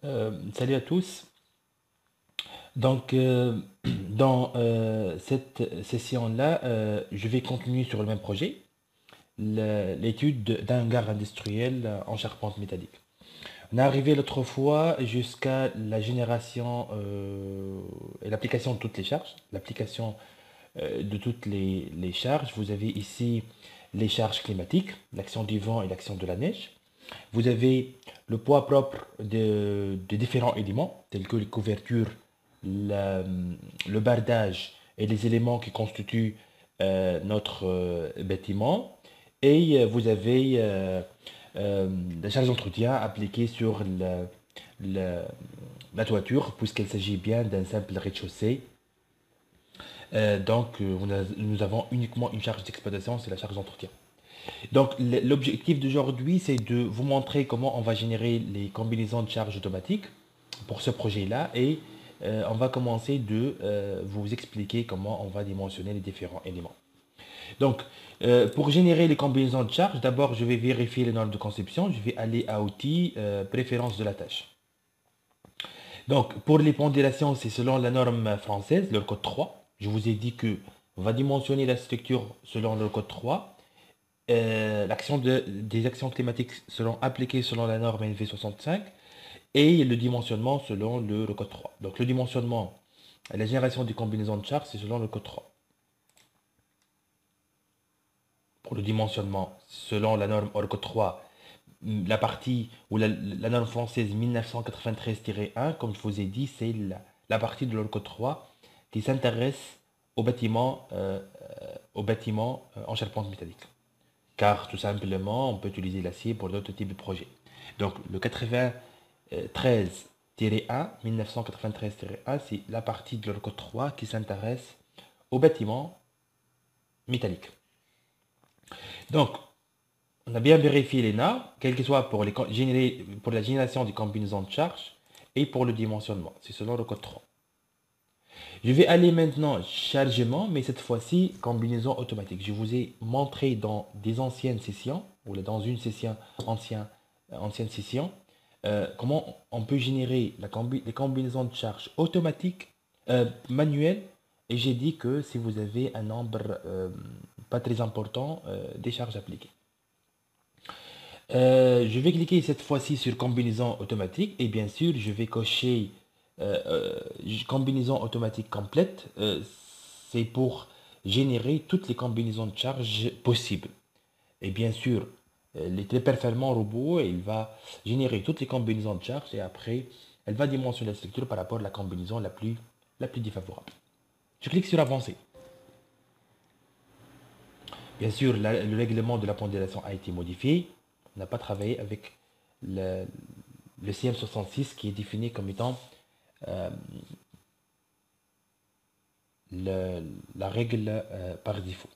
Salut à tous. Donc, dans cette session-là, je vais continuer sur le même projet, l'étude d'un hangar industriel en charpente métallique. On est arrivé l'autre fois jusqu'à la génération et l'application de toutes les charges. L'application de toutes les charges. Vous avez ici les charges climatiques, l'action du vent et l'action de la neige. Vous avez le poids propre de différents éléments, tels que les couvertures, la- le bardage et les éléments qui constituent notre bâtiment. Et vous avez la charge d'entretien appliquée sur la- la toiture, puisqu'il s'agit bien d'un simple rez-de-chaussée. Nous avons uniquement une charge d'exploitation, c'est la charge d'entretien. Donc, l'objectif d'aujourd'hui, c'est de vous montrer comment on va générer les combinaisons de charges automatiques pour ce projet-là et on va commencer de vous expliquer comment on va dimensionner les différents éléments. Donc, pour générer les combinaisons de charges, d'abord, je vais vérifier les normes de conception. Je vais aller à Outils, Préférences de la tâche. Donc, pour les pondérations, c'est selon la norme française, le code 3. Je vous ai dit que on va dimensionner la structure selon le code 3. Des actions climatiques seront appliquées selon la norme NV65 et le dimensionnement selon le code 3. Donc le dimensionnement, la génération des combinaisons de charges, c'est selon le code 3. Pour le dimensionnement, selon la norme hors code 3, la partie ou la norme française 1993-1, comme je vous ai dit, c'est la partie de l'hors code 3 qui s'intéresse au bâtiment en charpente métallique. Car tout simplement, on peut utiliser l'acier pour d'autres types de projets. Donc le 93-1, 1993-1, c'est la partie de l'Orcode 3 qui s'intéresse aux bâtiments métalliques. Donc, on a bien vérifié les normes, quel que soit pour, pour la génération des combinaisons de charges et pour le dimensionnement. C'est selon le code 3. Je vais aller maintenant chargement, mais cette fois-ci combinaison automatique. Je vous ai montré dans des anciennes sessions, ou dans une session ancienne session, comment on peut générer les combinaisons de charges automatiques, manuelles, et j'ai dit que si vous avez un nombre pas très important des charges appliquées. Je vais cliquer cette fois-ci sur combinaison automatique et bien sûr je vais cocher combinaison automatique complète. C'est pour générer toutes les combinaisons de charges possibles. Et bien sûr, les très performants robots, il va générer toutes les combinaisons de charges et après, elle va dimensionner la structure par rapport à la combinaison la plus défavorable. Je clique sur avancer. Bien sûr, le règlement de la pondération a été modifié. On n'a pas travaillé avec le, le CM66 qui est défini comme étant euh, la règle par défaut.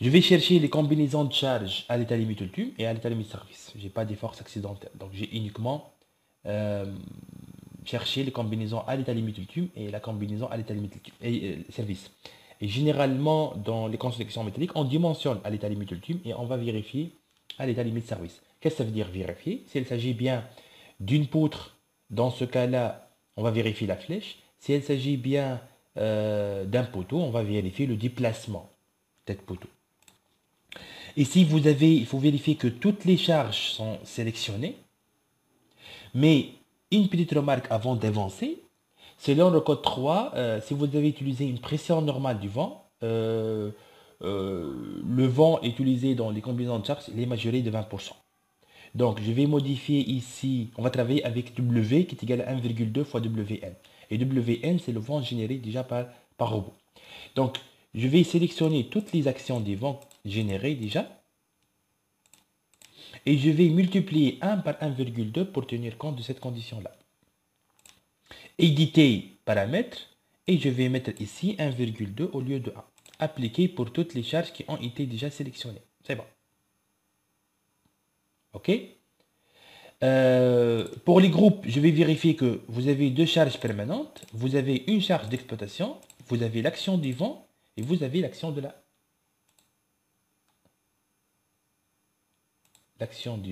Je vais chercher les combinaisons de charges à l'état limite ultime et à l'état limite service. Je n'ai pas des forces accidentelles. Donc j'ai uniquement euh, cherché les combinaisons à l'état limite ultime et la combinaison à l'état limite ultime et service. Et généralement, dans les constructions métalliques, on dimensionne à l'état limite ultime et on va vérifier à l'état limite service. Qu'est-ce que ça veut dire vérifier? S'il s'agit bien d'une poutre, dans ce cas-là, on va vérifier la flèche. S'il s'agit bien d'un poteau, on va vérifier le déplacement de poteau. Ici, il faut vérifier que toutes les charges sont sélectionnées. Mais une petite remarque avant d'avancer, selon le code 3, si vous avez utilisé une pression normale du vent, le vent utilisé dans les combinaisons de charge, il est majoré de 20%. Donc, je vais modifier ici, on va travailler avec W qui est égal à 1,2 fois WN. Et WN, c'est le vent généré déjà par robot. Donc, je vais sélectionner toutes les actions des vents générées déjà. Et je vais multiplier 1 par 1,2 pour tenir compte de cette condition-là. Éditer paramètres. Et je vais mettre ici 1,2 au lieu de 1. Appliquer pour toutes les charges qui ont été déjà sélectionnées. C'est bon. OK. Pour les groupes, je vais vérifier que vous avez deux charges permanentes, vous avez une charge d'exploitation, vous avez l'action du vent et vous avez l'action du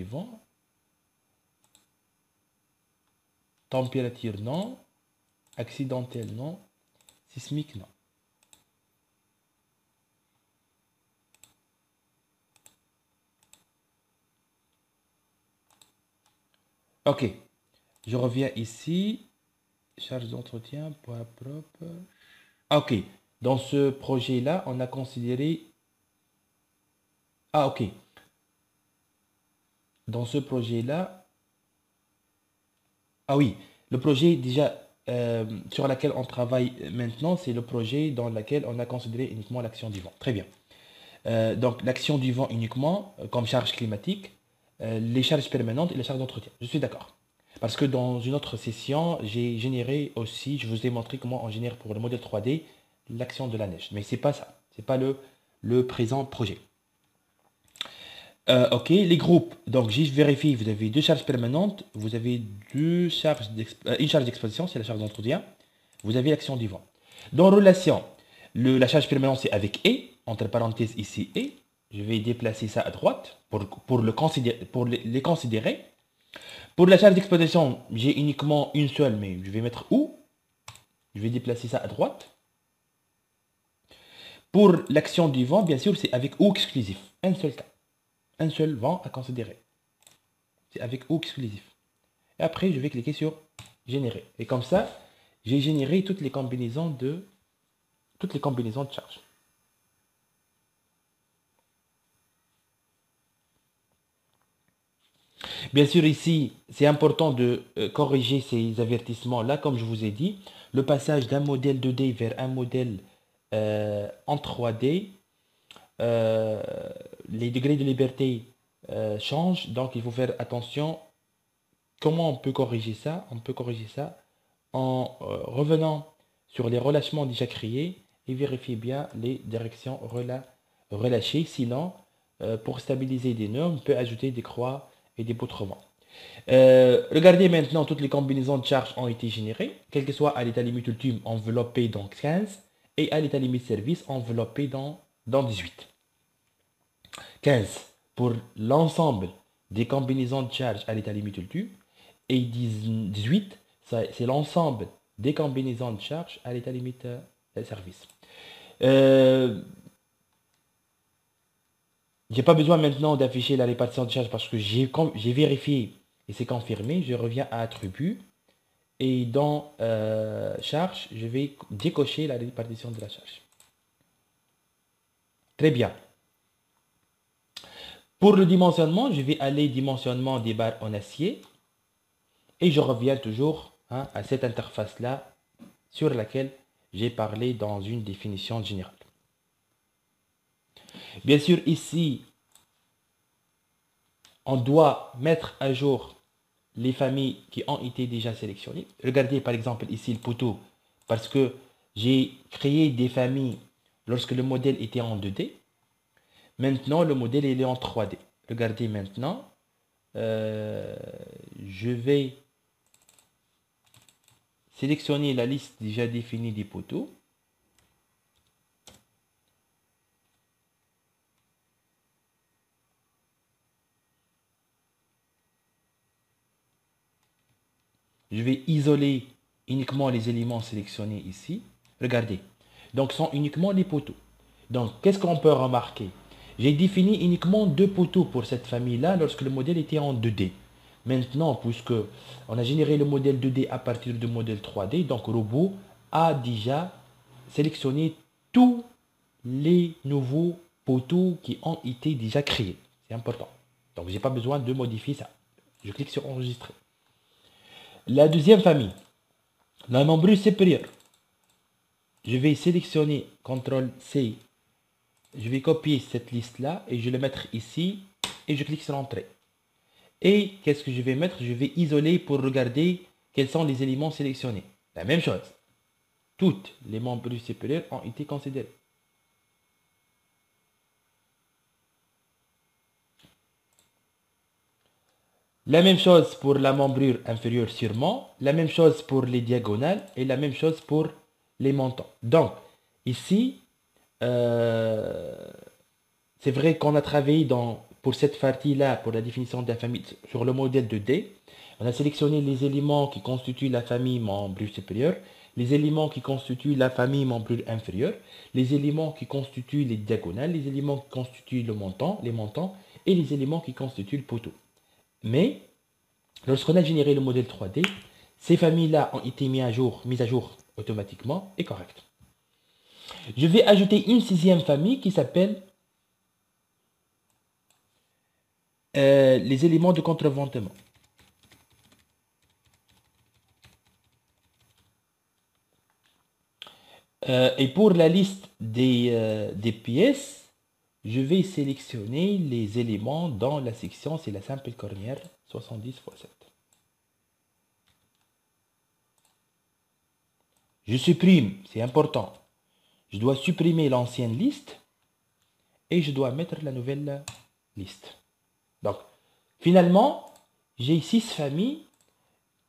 vent température non, accidentelle non, sismique non. Ok, je reviens ici, charge d'entretien, point propre. Ok, dans ce projet-là, on a considéré... Ah ok, dans ce projet-là, ah oui, le projet déjà sur lequel on travaille maintenant, c'est le projet dans lequel on a considéré uniquement l'action du vent. Très bien. Donc l'action du vent uniquement comme charge climatique, les charges permanentes et les charges d'entretien. Je suis d'accord. Parce que dans une autre session, j'ai généré aussi, je vous ai montré comment on génère pour le modèle 3D l'action de la neige. Mais c'est pas ça. C'est pas le présent projet. Ok, les groupes. Donc, j'ai vérifié, vous avez deux charges permanentes, vous avez une charge d'exposition, c'est la charge d'entretien, vous avez l'action du vent. Dans relation, la charge permanente, c'est avec et, entre parenthèses ici et, je vais déplacer ça à droite pour les considérer. Pour la charge d'exposition, j'ai uniquement une seule, mais je vais mettre où. Je vais déplacer ça à droite. Pour l'action du vent, bien sûr, c'est avec ou exclusif, un seul cas. Un seul vent à considérer. C'est avec ou exclusif. Et après, je vais cliquer sur générer. Et comme ça, j'ai généré toutes les combinaisons de charges. Bien sûr, ici, c'est important de corriger ces avertissements-là, comme je vous ai dit. Le passage d'un modèle 2D vers un modèle en 3D, euh, les degrés de liberté changent, donc il faut faire attention. Comment on peut corriger ça? On peut corriger ça en revenant sur les relâchements déjà créés et vérifier bien les directions relâchées. Sinon, pour stabiliser des normes, on peut ajouter des croix et des poutres vent. Regardez maintenant, toutes les combinaisons de charges ont été générées, quel que soit à l'état limite ultime enveloppé dans 15 et à l'état limite service enveloppé dans 18. 15 pour l'ensemble des combinaisons de charges à l'état limite ultime et 18, c'est l'ensemble des combinaisons de charges à l'état limite service. J'ai pas besoin maintenant d'afficher la répartition de charges parce que j'ai vérifié et c'est confirmé. Je reviens à attribut et dans charge, je vais décocher la répartition de la charge. Très bien. Pour le dimensionnement, je vais aller dimensionnement des barres en acier et je reviens toujours à cette interface-là sur laquelle j'ai parlé dans une définition générale. Bien sûr, ici, on doit mettre à jour les familles qui ont été déjà sélectionnées. Regardez par exemple ici le poteau, parce que j'ai créé des familles lorsque le modèle était en 2D. Maintenant, le modèle il est en 3D. Regardez maintenant, je vais sélectionner la liste déjà définie des poteaux. Je vais isoler uniquement les éléments sélectionnés ici. Regardez. Donc, ce sont uniquement les poteaux. Donc, qu'est-ce qu'on peut remarquer? J'ai défini uniquement deux poteaux pour cette famille-là lorsque le modèle était en 2D. Maintenant, puisque on a généré le modèle 2D à partir du modèle 3D, donc le robot a déjà sélectionné tous les nouveaux poteaux qui ont été déjà créés. C'est important. Donc, je n'ai pas besoin de modifier ça. Je clique sur enregistrer. La deuxième famille, la membrure supérieure. Je vais sélectionner CTRL-C. Je vais copier cette liste-là et je vais le mettre ici et je clique sur Entrée. Et qu'est-ce que je vais mettre? Je vais isoler pour regarder quels sont les éléments sélectionnés. La même chose. Toutes les membrures supérieures ont été considérées. La même chose pour la membrure inférieure sûrement, la même chose pour les diagonales et la même chose pour les montants. Donc, ici, c'est vrai qu'on a travaillé pour cette partie-là, pour la définition de la famille, sur le modèle de D, On a sélectionné les éléments qui constituent la famille membre supérieur, les éléments qui constituent la famille membre inférieure, les éléments qui constituent les diagonales, les éléments qui constituent les montants, et les éléments qui constituent le poteau. Mais, lorsqu'on a généré le modèle 3D, ces familles-là ont été mises à jour automatiquement et correctes. Je vais ajouter une sixième famille qui s'appelle les éléments de contreventement. Et pour la liste des pièces, je vais sélectionner les éléments dans la section, c'est la simple cornière 70 x 7. Je supprime, c'est important. Je dois supprimer l'ancienne liste et je dois mettre la nouvelle liste. Donc, finalement, j'ai 6 familles.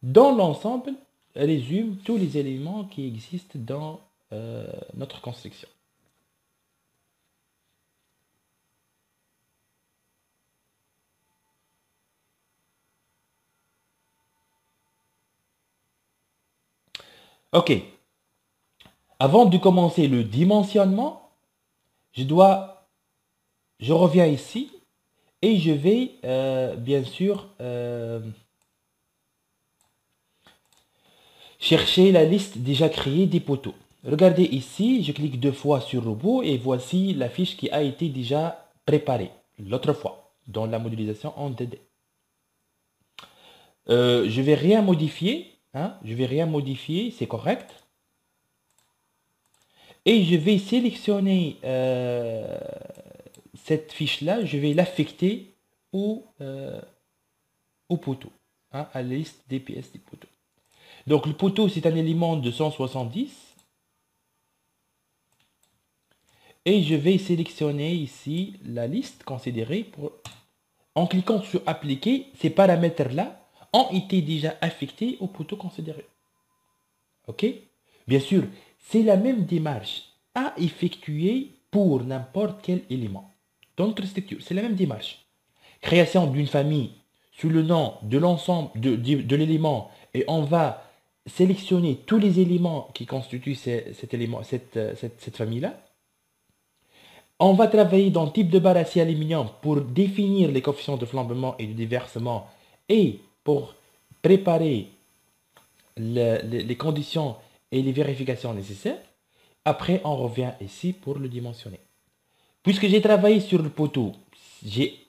Dans l'ensemble, résume tous les éléments qui existent dans notre construction. Ok. Avant de commencer le dimensionnement, je reviens ici et je vais bien sûr chercher la liste déjà créée des poteaux. Regardez ici, je clique 2 fois sur robot et voici la fiche qui a été déjà préparée l'autre fois dans la modélisation en 2D. Je vais rien modifier, je vais rien modifier, c'est correct. Et je vais sélectionner cette fiche-là, je vais l'affecter au poteau, à la liste des pièces du poteau. Donc le poteau, c'est un élément de 170. Et je vais sélectionner ici la liste considérée en cliquant sur appliquer, ces paramètres-là ont été déjà affectés au poteau considéré. Ok? Bien sûr, c'est la même démarche à effectuer pour n'importe quel élément. Dans notre structure, c'est la même démarche. Création d'une famille sous le nom de l'ensemble de l'élément et on va sélectionner tous les éléments qui constituent cette famille-là. On va travailler dans le type de barre acier aluminium pour définir les coefficients de flambement et de déversement et pour préparer les conditions et les vérifications nécessaires. Après, on revient ici pour le dimensionner. Puisque j'ai travaillé sur le poteau, j'ai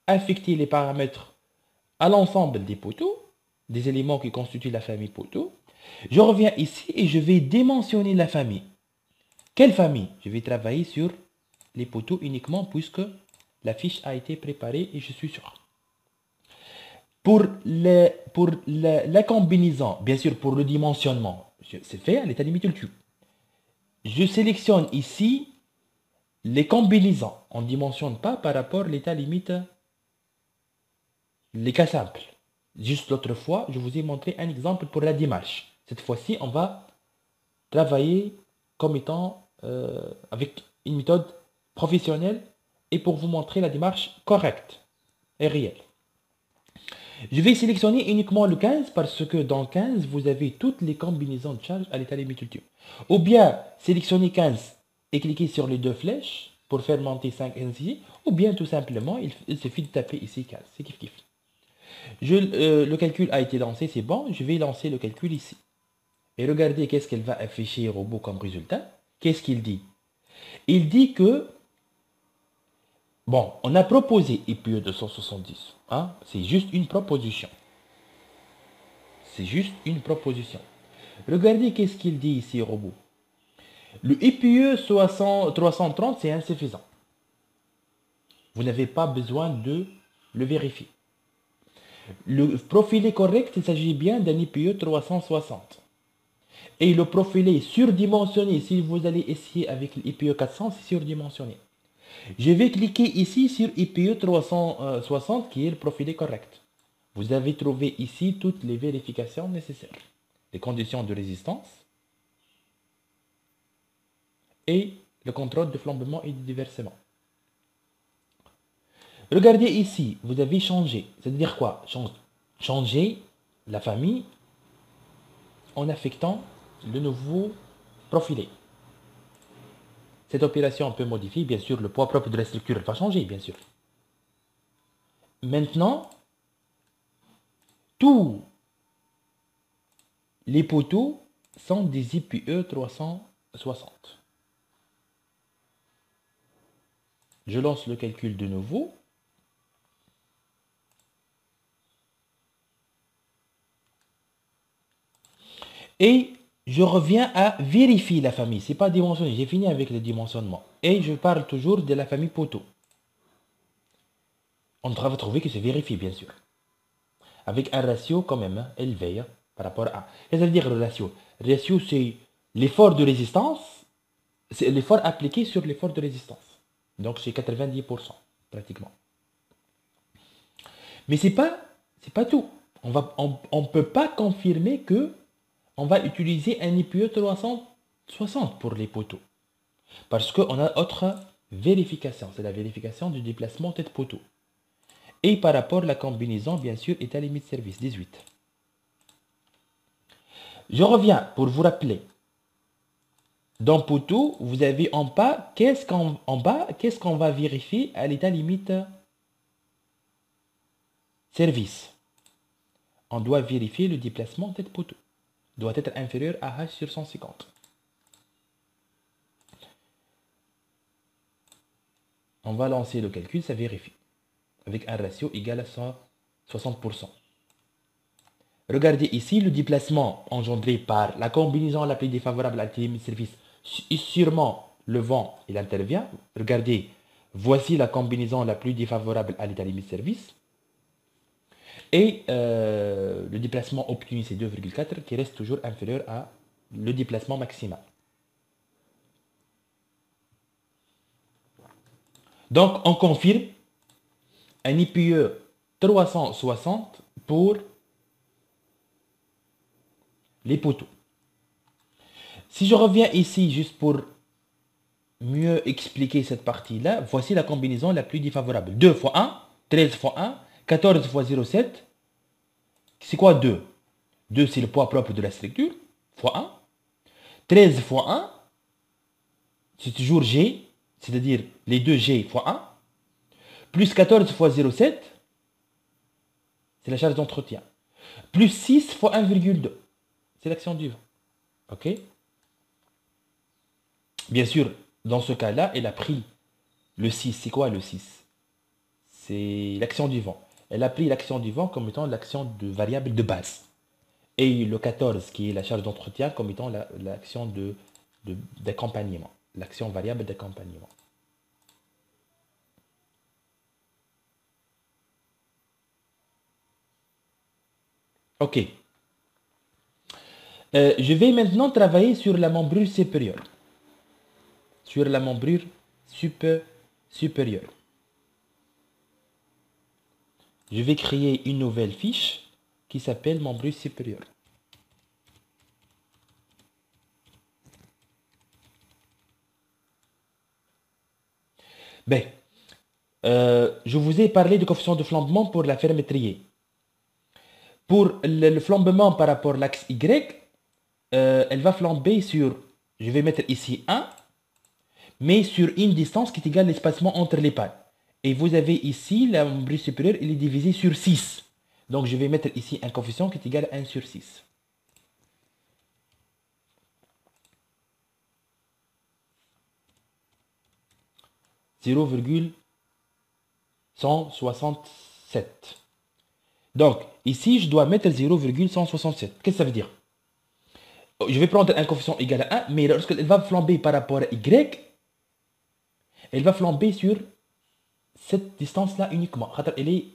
affecté les paramètres à l'ensemble des poteaux, des éléments qui constituent la famille poteau. Je reviens ici et je vais dimensionner la famille. Quelle famille? Je vais travailler sur les poteaux uniquement puisque la fiche a été préparée et je suis sûr. Pour la combinaison, bien sûr pour le dimensionnement, c'est fait à l'état limite tube. Je sélectionne ici les combinaisons. On ne dimensionne pas par rapport à l'état limite, les cas simples. Juste l'autre fois, je vous ai montré un exemple pour la démarche. Cette fois-ci, on va travailler comme étant avec une méthode professionnelle et pour vous montrer la démarche correcte et réelle. Je vais sélectionner uniquement le 15 parce que dans 15, vous avez toutes les combinaisons de charge à l'état limite ultime. Ou bien sélectionner 15 et cliquer sur les deux flèches pour faire monter 5 ainsi, ou bien tout simplement, il suffit de taper ici 15. C'est kiff kiff. Le calcul a été lancé, c'est bon. Je vais lancer le calcul ici. Et regardez qu'est-ce qu'elle va afficher robot comme résultat. Qu'est-ce qu'il dit? Il dit que, bon, on a proposé IPE 270. C'est juste une proposition. C'est juste une proposition. Regardez qu'est-ce qu'il dit ici, robot. Le IPE 330, c'est insuffisant. Vous n'avez pas besoin de le vérifier. Le profilé correct, il s'agit bien d'un IPE 360. Et le profilé surdimensionné, si vous allez essayer avec l'IPE 400, c'est surdimensionné. Je vais cliquer ici sur IPE 360 qui est le profilé correct. Vous avez trouvé ici toutes les vérifications nécessaires. Les conditions de résistance et le contrôle de flambement et de déversement. Regardez ici, vous avez changé. C'est-à-dire quoi? changer la famille en affectant le nouveau profilé. Cette opération peut modifier, bien sûr, le poids propre de la structure, elle va changer, bien sûr. Maintenant, tous les poteaux sont des IPE 360. Je lance le calcul de nouveau. Et je reviens à vérifier la famille. Ce n'est pas dimensionné, j'ai fini avec le dimensionnement. Et je parle toujours de la famille poteau. On va trouver que c'est vérifié, bien sûr. Avec un ratio quand même élevé par rapport à... Qu'est-ce que ça veut dire le ratio? Le ratio, c'est l'effort de résistance, c'est l'effort appliqué sur l'effort de résistance. Donc c'est 90%, pratiquement. Mais c'est pas tout. On peut pas confirmer que on va utiliser un IPE 360 pour les poteaux. Parce qu'on a autre vérification, c'est la vérification du déplacement tête-poteau. Et par rapport à la combinaison, bien sûr, est à limite service 18. Je reviens pour vous rappeler. Dans poteau, vous avez en bas, qu'est-ce qu'on va vérifier à l'état limite service. On doit vérifier le déplacement tête-poteau. Doit être inférieur à H sur 150. On va lancer le calcul, ça vérifie. Avec un ratio égal à 60%. Regardez ici le déplacement engendré par la combinaison la plus défavorable à la limite de service. Sûrement, le vent, il intervient. Regardez, voici la combinaison la plus défavorable à l'état limite de service. Et le déplacement obtenu, c'est 2,4 qui reste toujours inférieur à le déplacement maximal. Donc, on confirme un IPE 360 pour les poteaux. Si je reviens ici, juste pour mieux expliquer cette partie-là, voici la combinaison la plus défavorable. 2 fois 1, 13 fois 1, 14 fois 0,7. C'est quoi 2? 2, c'est le poids propre de la structure, fois 1. 13 fois 1, c'est toujours G, c'est-à-dire les 2 G fois 1. Plus 14 fois 0,7, c'est la charge d'entretien. Plus 6 fois 1,2, c'est l'action du vent. OK? Bien sûr, dans ce cas-là, elle a pris le 6. C'est quoi le 6? C'est l'action du vent. Elle a pris l'action du vent comme étant l'action de variable de base. Et le 14, qui est la charge d'entretien, comme étant l'action d'accompagnement. L'action variable d'accompagnement. OK. Je vais maintenant travailler sur la membrure supérieure. Sur la membrure supérieure. Je vais créer une nouvelle fiche qui s'appelle membrure supérieure. Ben, je vous ai parlé du coefficient de flambement pour la fermetrier. Pour le flambement par rapport à l'axe Y, elle va flamber sur, je vais mettre ici 1, mais sur une distance qui est égale à l'espacement entre les pales. Et vous avez ici, la membrure supérieure, elle est divisée sur 6. Donc je vais mettre ici un coefficient qui est égal à 1 sur 6. « 0,167. Donc, ici, je dois mettre 0,167. Qu'est-ce que ça veut dire? Je vais prendre un coefficient égal à 1, mais lorsqu'elle va flamber par rapport à Y, elle va flamber sur cette distance-là uniquement. Elle est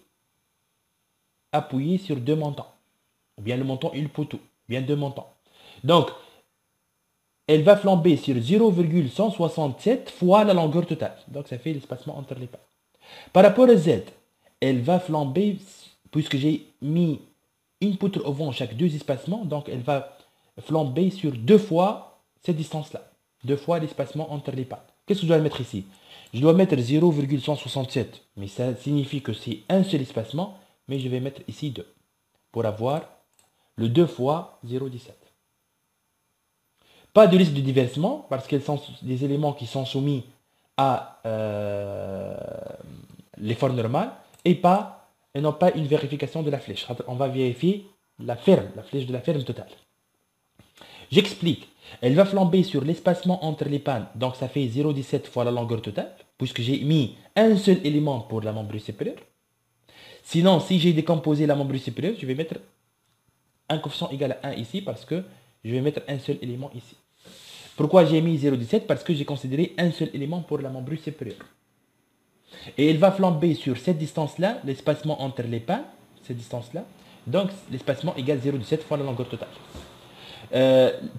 appuyée sur deux montants. Ou bien le montant et le poteau. Ou bien deux montants. Donc, elle va flamber sur 0,167 fois la longueur totale. Donc, ça fait l'espacement entre les pas. Par rapport à Z, elle va flamber, puisque j'ai mis une poutre au vent chaque deux espacements, donc elle va flamber sur deux fois cette distance-là. Deux fois l'espacement entre les pattes. Qu'est-ce que je dois mettre ici? Je dois mettre 0,167, mais ça signifie que c'est un seul espacement, mais je vais mettre ici 2. pour avoir le 2 fois 0,17. Pas de liste de déversement parce qu'elles sont des éléments qui sont soumis à l'effort normal et non pas une vérification de la flèche. On va vérifier la flèche de la ferme totale. J'explique. Elle va flamber sur l'espacement entre les pannes, donc ça fait 0,17 fois la longueur totale, puisque j'ai mis un seul élément pour la membrure supérieure. Sinon, si j'ai décomposé la membrure supérieure, je vais mettre un coefficient égal à 1 ici, parce que je vais mettre un seul élément ici. Pourquoi j'ai mis 0,17? Parce que j'ai considéré un seul élément pour la membrure supérieure. Et elle va flamber sur cette distance-là, l'espacement entre les pannes, cette distance-là. Donc, l'espacement égale 0,17 fois la longueur totale.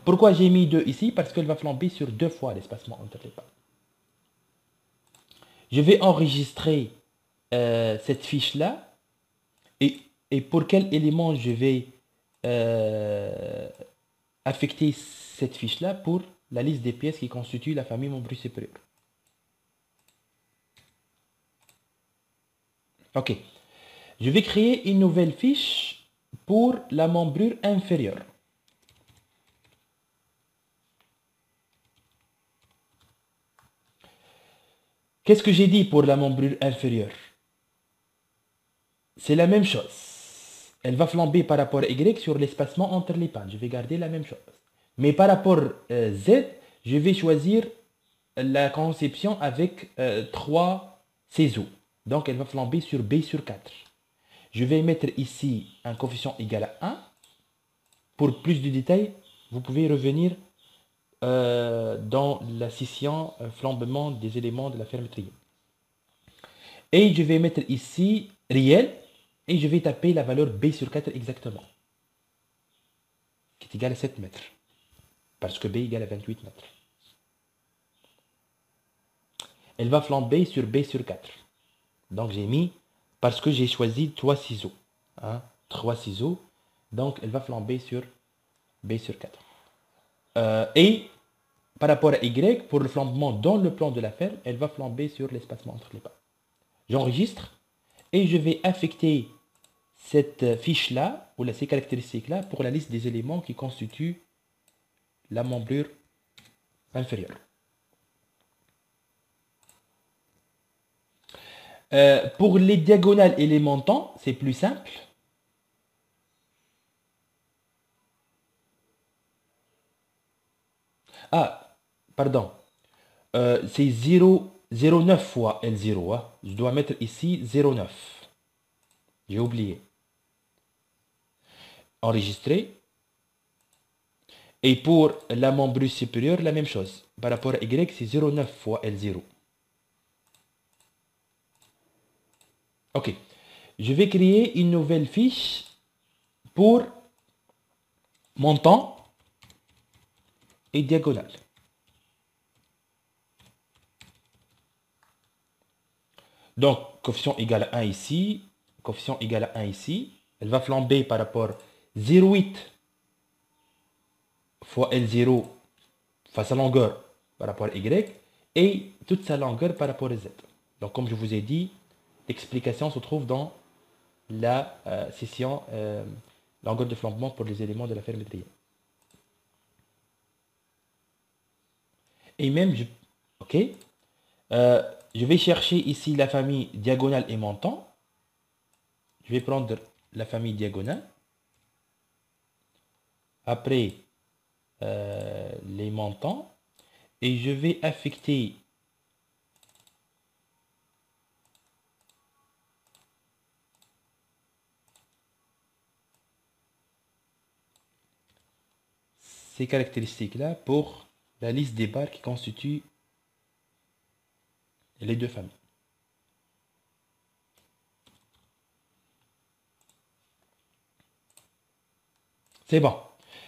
Pourquoi j'ai mis 2 ici? Parce qu'elle va flamber sur 2 fois l'espacement entre les pannes. Je vais enregistrer cette fiche-là. Et pour quel élément je vais affecter cette fiche-là? Pour la liste des pièces qui constituent la famille membrure supérieure. Ok. Je vais créer une nouvelle fiche pour la membrure inférieure. Qu'est-ce que j'ai dit pour la membrure inférieure? C'est la même chose. Elle va flamber par rapport à Y sur l'espacement entre les pannes. Je vais garder la même chose. Mais par rapport à Z, je vais choisir la conception avec 3 ciseaux. Donc elle va flamber sur B sur 4. Je vais mettre ici un coefficient égal à 1. Pour plus de détails, vous pouvez revenir dans la session flambement des éléments de la fermeture. Et je vais mettre ici réel et je vais taper la valeur B sur 4 exactement, qui est égale à 7 mètres, parce que B égale à 28 mètres. Elle va flamber sur B sur 4. Donc j'ai mis, parce que j'ai choisi 3 ciseaux. 3 ciseaux, donc elle va flamber sur B sur 4. Et par rapport à Y, pour le flambement dans le plan de la ferme, elle va flamber sur l'espacement entre les pas. J'enregistre et je vais affecter cette fiche-là, ou ces caractéristiques-là, pour la liste des éléments qui constituent la membrure inférieure. Pour les diagonales et les montants, c'est plus simple. Ah, pardon. C'est 0,09 fois L0. Hein. Je dois mettre ici 0,9. J'ai oublié. Enregistrer. Et pour la membrure supérieure, la même chose. Par rapport à Y, c'est 0,9 fois L0. Ok. Je vais créer une nouvelle fiche pour montant et diagonale. Donc, coefficient égal à 1 ici, coefficient égal à 1 ici. Elle va flamber par rapport à 0,8 fois L0 fois sa longueur par rapport à Y et toute sa longueur par rapport à Z. Donc, comme je vous ai dit, l'explication se trouve dans la session longueur de flambement pour les éléments de la fermetrière. Et même, ok, je vais chercher ici la famille diagonale et montant. Je vais prendre la famille diagonale. Après, les montants. Et je vais affecter ces caractéristiques-là pour la liste des barres qui constituent les deux familles. C'est bon.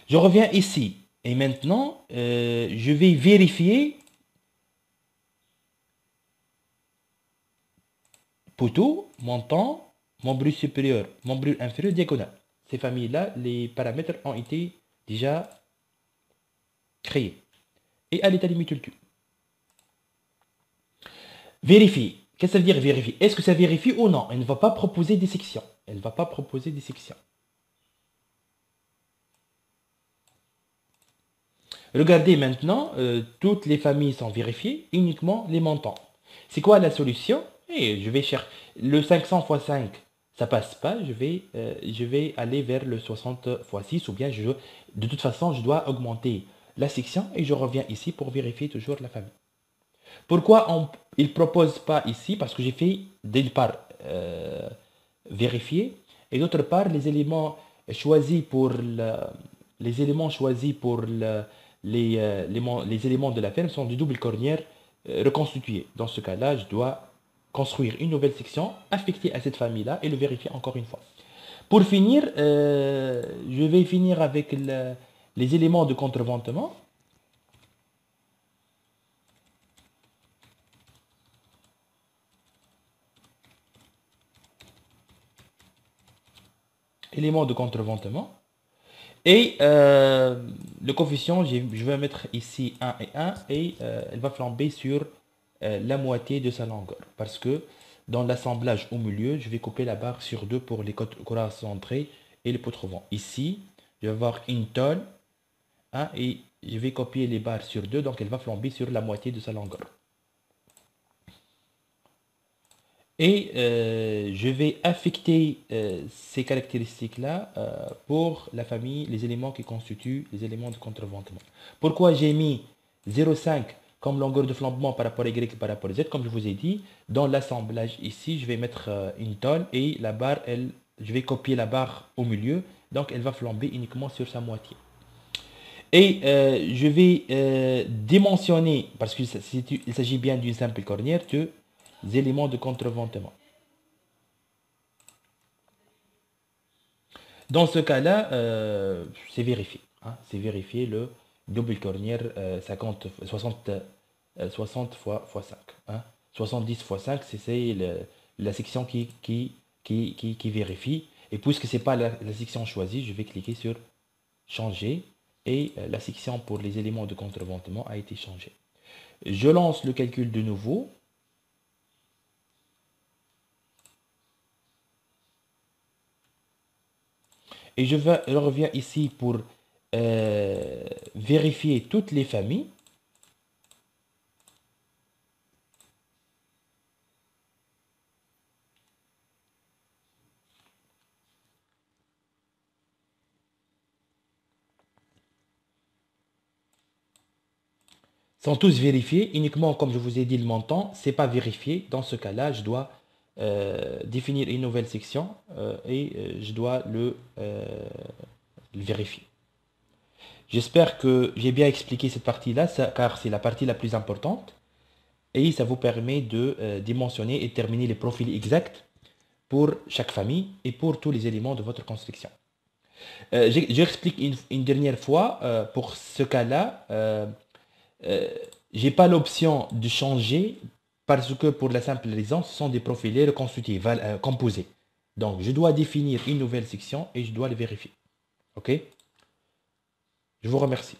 Je reviens ici. Et maintenant, je vais vérifier poteau, montant, membrure supérieure, membrure inférieure, diagonale. Ces familles-là, les paramètres ont été déjà créés. Et à l'état limite ultime. Vérifier. Qu'est-ce que ça veut dire vérifier? Est-ce que ça vérifie ou non? Elle ne va pas proposer des sections. Elle ne va pas proposer des sections. Regardez maintenant, toutes les familles sont vérifiées, uniquement les montants. C'est quoi la solution? Et je vais chercher le 500 fois 5, ça passe pas. Je vais aller vers le 60 fois 6 ou bien de toute façon, je dois augmenter la section et je reviens ici pour vérifier toujours la famille. Pourquoi il ne propose pas ici? Parce que j'ai fait d'une part vérifier et d'autre part choisis pour les éléments choisis pour les éléments de la ferme sont du double cornière reconstitués. Dans ce cas-là, je dois construire une nouvelle section affectée à cette famille-là et le vérifier encore une fois. Pour finir, je vais finir avec les éléments de contreventement. Éléments de contreventement. Et le coefficient, je vais mettre ici 1 et 1 et elle va flamber sur la moitié de sa longueur. Parce que dans l'assemblage au milieu, je vais couper la barre sur 2 pour les courroies centrées et les poutres vent. Ici, je vais avoir une tôle et je vais copier les barres sur 2, donc elle va flamber sur la moitié de sa longueur. Et je vais affecter ces caractéristiques-là pour la famille, les éléments qui constituent les éléments de contreventement. Pourquoi j'ai mis 0,5 comme longueur de flambement par rapport à Y et par rapport à Z? Comme je vous ai dit, dans l'assemblage ici, je vais mettre une tôle et la barre, je vais copier la barre au milieu, donc elle va flamber uniquement sur sa moitié. Et je vais dimensionner, parce qu'il s'agit bien d'une simple cornière, des éléments de contreventement. Dans ce cas-là, c'est vérifié. C'est vérifié le double cornière 60 fois 5. 70 fois 5, c'est la section qui vérifie. Et puisque ce n'est pas la section choisie, je vais cliquer sur changer. Et la section pour les éléments de contreventement a été changée. Je lance le calcul de nouveau. Et je reviens ici pour vérifier toutes les familles. Sont tous vérifiés, uniquement comme je vous ai dit le montant, c'est pas vérifié. Dans ce cas-là, je dois définir une nouvelle section et je dois le vérifier. J'espère que j'ai bien expliqué cette partie-là, car c'est la partie la plus importante. Et ça vous permet de dimensionner et terminer les profils exacts pour chaque famille et pour tous les éléments de votre construction. J'explique une dernière fois, pour ce cas-là, j'ai pas l'option de changer parce que pour la simple raison, ce sont des profilés reconstitués, composés. Donc, je dois définir une nouvelle section et je dois le vérifier. OK? Je vous remercie.